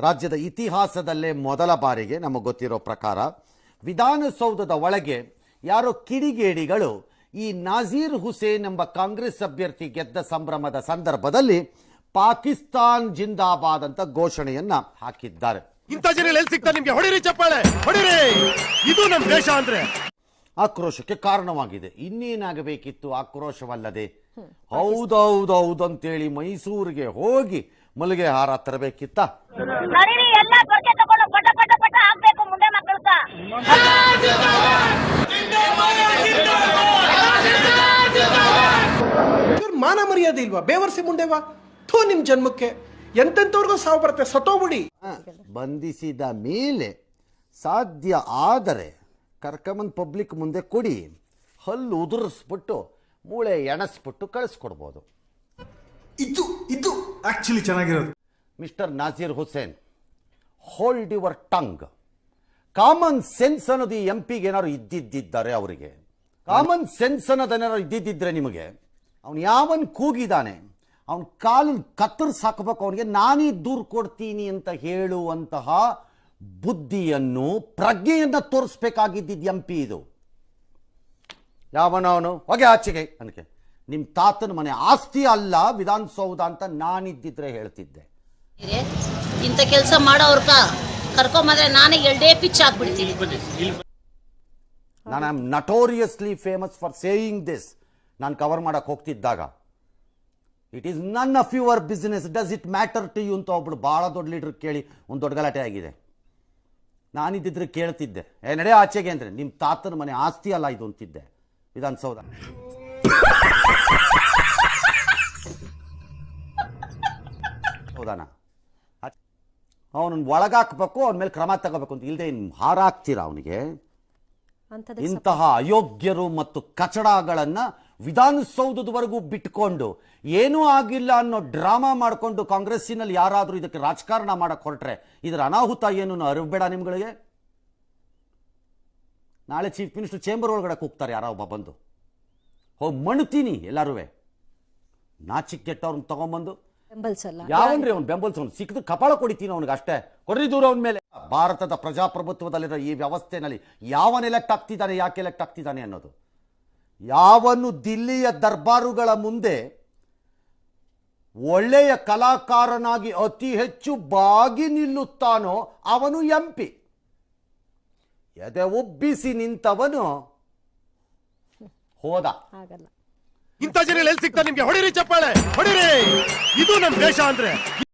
ರಾಜ್ಯದ ಇತಿಹಾಸದಲ್ಲೇ ಮೊದಲ ಬಾರಿಗೆ ನಮಗೆ ಗೊತ್ತಿರೋ ಪ್ರಕಾರ ವಿಧಾನಸೌಧದ ಒಳಗೆ ಯಾರೋ ಕಿಡಿಗೇಡಿಗಳು ಈ ನಾಜೀರ್ ಹುಸೇನ್ ಎಂಬ ಕಾಂಗ್ರೆಸ್ ಅಭ್ಯರ್ಥಿ ಗೆದ್ದ ಸಂಭ್ರಮದ ಸಂದರ್ಭದಲ್ಲಿ ಪಾಕಿಸ್ತಾನ್ ಜಿಂದಾಬಾದ್ ಅಂತ ಘೋಷಣೆಯನ್ನ ಹಾಕಿದ್ದಾರೆ. ಇಂಥ ಜನ ಎಲ್ಲಿ ಸಿಗ್ತಾರೆ ನಿಮಗೆ? ಹೊಡಿರಿ ಚಪ್ಪಾಳೆ, ಹೊಡಿರಿ. ಇದು ನಮ್ಮ ದೇಶ ಅಂದ್ರೆ. ಆಕ್ರೋಶಕ್ಕೆ ಕಾರಣವಾಗಿದೆ. ಇನ್ನೇನಾಗಬೇಕಿತ್ತು ಆಕ್ರೋಶವಲ್ಲದೆ? ಹೌದೌದೌದಂತೇಳಿ ಮೈಸೂರಿಗೆ ಹೋಗಿ ಮಲ್ಲಿಗೆ ಹಾರ ತರಬೇಕಿತ್ತ? ಮಾನ ಮರ್ಯಾದೆ ಇಲ್ವಾ? ಬೇವರ್ಸಿ ಮುಂಡೆವಾ ಥೋ ನಿಮ್ ಜನ್ಮಕ್ಕೆ. ಎಂತೆಂತವ್ರಿಗೂ ಸಾವು ಬರುತ್ತೆ, ಸತ್ತೋಗ್ಬಿಡಿ. ಬಂಧಿಸಿದ ಮೇಲೆ ಸಾಧ್ಯ ಆದರೆ ಕರ್ಕಮನ್ ಪಬ್ಲಿಕ್ ಮುಂದೆ ಕೊಡಿ, ಹಲ್ಲು ಉದುರಿಸ್ಬಿಟ್ಟು ಮೂಳೆ ಎಣಸ್ಬಿಟ್ಟು ಕಳಿಸ್ಕೊಡ್ಬೋದು. ಇದು ಆಕ್ಚುಲಿ ಚೆನ್ನಾಗಿರೋದು. Mister Nazir Hussain, hold your tongue. Common sense ಅನ್ನೋದು ಈ ಎಂಪಿಗೆ ಏನಾದ್ರು ಇದ್ದಿದ್ದಾರೆ, ಅವರಿಗೆ ಕಾಮನ್ ಸೆನ್ಸ್ ಅನ್ನೋದೇನಾದ್ರು ಇದ್ದಿದ್ದರೆ ನಿಮಗೆ, ಅವನು ಯಾವನ್ ಕೂಗಿದಾನೆ ಅವನ ಕಾಲು ಕತ್ತರಿಸಿ ಹಾಕಬೇಕು, ಅವನಿಗೆ ನಾನೇ ದೂರು ಕೊಡ್ತೀನಿ ಅಂತ ಹೇಳುವಂತಹ ಬುದ್ಧಿಯನ್ನು ಪ್ರಜ್ಞೆಯನ್ನು ತೋರಿಸ್ಬೇಕಾಗಿದ್ದ ಎಂಪಿ ಇದು. ಯಾವನವನು ಹೊಗೆ ಆಚೆಗೆ ನನಗೆ ನಿಮ್ಮ ತಾತನ ಮನೆ ಆಸ್ತಿ ಅಲ್ಲ ವಿಧಾನಸೌಧ ಅಂತ ನಾನಿದ್ದಿದ್ರೆ ಹೇಳ್ತಿದ್ದೆ. ಇಂಥ ಕೆಲಸ ಮಾಡೋರ್ಕ ಕರ್ಕೊಂಬಂದ್ರೆ ನಾನೇ ಎರಡೇ ಪಿಚ್ ಹಾಕ್ಬಿಡ್ತೀನಿ. ನಾನು I am notoriously famous for saying this. ನಾನು ಕವರ್ ಮಾಡಕ್ಕೆ ಹೋಗ್ತಿದ್ದಾಗ it is none of your business, does it matter to you ಅಂತ ಒಬ್ಳು ಭಾಳ ದೊಡ್ಡ ಲೀಡರ್ ಕೇಳಿ ಒಂದು ದೊಡ್ಡ ಗಲಾಟೆ ಆಗಿದೆ. ನಾನಿದ್ದಿದ್ರೆ ಕೇಳ್ತಿದ್ದೆ, ನಡೆ ಆಚೆಗೆ ಅಂದರೆ ನಿಮ್ಮ ತಾತನ ಮನೆ ಆಸ್ತಿ ಅಲ್ಲ ಇದು ಅಂತಿದ್ದೆ ವಿಧಾನಸೌಧ. ಹೌದಾನ? ಅವನನ್ನು ಒಳಗಾಕ್ಬೇಕು, ಅವನ ಮೇಲೆ ಕ್ರಮ ತಗೋಬೇಕು ಅಂತ ಇಲ್ಲದೆ ಇನ್ನು ಹಾರಾಕ್ತೀರಾ ಅವನಿಗೆ? ಇಂತಹ ಅಯೋಗ್ಯರು ಮತ್ತು ಕಚಡಗಳನ್ನು ವಿಧಾನಸೌಧದವರೆಗೂ ಬಿಟ್ಕೊಂಡು ಏನೂ ಆಗಿಲ್ಲ ಅನ್ನೋ ಡ್ರಾಮಾ ಮಾಡಿಕೊಂಡು ಕಾಂಗ್ರೆಸ್ಸಿನಲ್ಲಿ ಯಾರಾದರೂ ಇದಕ್ಕೆ ರಾಜಕಾರಣ ಮಾಡಕ್ಕೆ ಹೊರಟ್ರೆ ಇದರ ಅನಾಹುತ ಏನು ಅರಿಬೇಡ ನಿಮ್ಗಳಿಗೆ. ನಾಳೆ ಚೀಫ್ ಮಿನಿಸ್ಟರ್ ಚೇಂಬರ್ ಒಳಗಡೆ ಕೂಗ್ತಾರೆ ಯಾರೋ ಒಬ್ಬ ಬಂದು, ಹೋಗಿ ಮಣ್ತೀನಿ ಎಲ್ಲರೂ ನಾಚಿಕ್ ಕೆಟ್ಟವ್ರನ್ನ ತಗೊಂಬಂದು. ಯಾವನ್ರಿ ಅವ್ನು ಬೆಂಬಲಿಸೋನು? ಸಿಕ್ಕಿದ್ರೆ ಕಪಾಳ ಕೊಡಿತೀನಿ ಅವನಿಗೆ ಅಷ್ಟೇ, ಕೊಡ್ರಿ ದೂರ ಅವನ ಮೇಲೆ. ಭಾರತದ ಪ್ರಜಾಪ್ರಭುತ್ವದಲ್ಲಿರೋ ಈ ವ್ಯವಸ್ಥೆನಲ್ಲಿ ಯಾವನ್ ಎಲೆಕ್ಟ್ ಆಗ್ತಿದ್ದಾನೆ, ಯಾಕೆ ಎಲೆಕ್ಟ್ ಆಗ್ತಿದ್ದಾನೆ ಅನ್ನೋದು, ಯಾವನು ದಿಲ್ಲಿಯ ದರ್ಬಾರುಗಳ ಮುಂದೆ ಒಳ್ಳೆಯ ಕಲಾಕಾರನಾಗಿ ಅತಿ ಹೆಚ್ಚು ಬಾಗಿ ನಿಲ್ಲುತ್ತಾನೋ ಅವನು ಎಂಪಿ. ಎದೆ ಉಬ್ಬಿಸಿ ನಿಂತವನು ಹೋದ. ಇಂಥ ಜನ ಎಲ್ಲಿ ಸಿಗ್ತಾರೆ ನಿಮಗೆ? ಹೊಡಿರಿ ಚಪ್ಪಾಳೆ, ಹೊಡಿರಿ. ಇದು ನಮ್ಮ ದೇಶ ಅಂದ್ರೆ.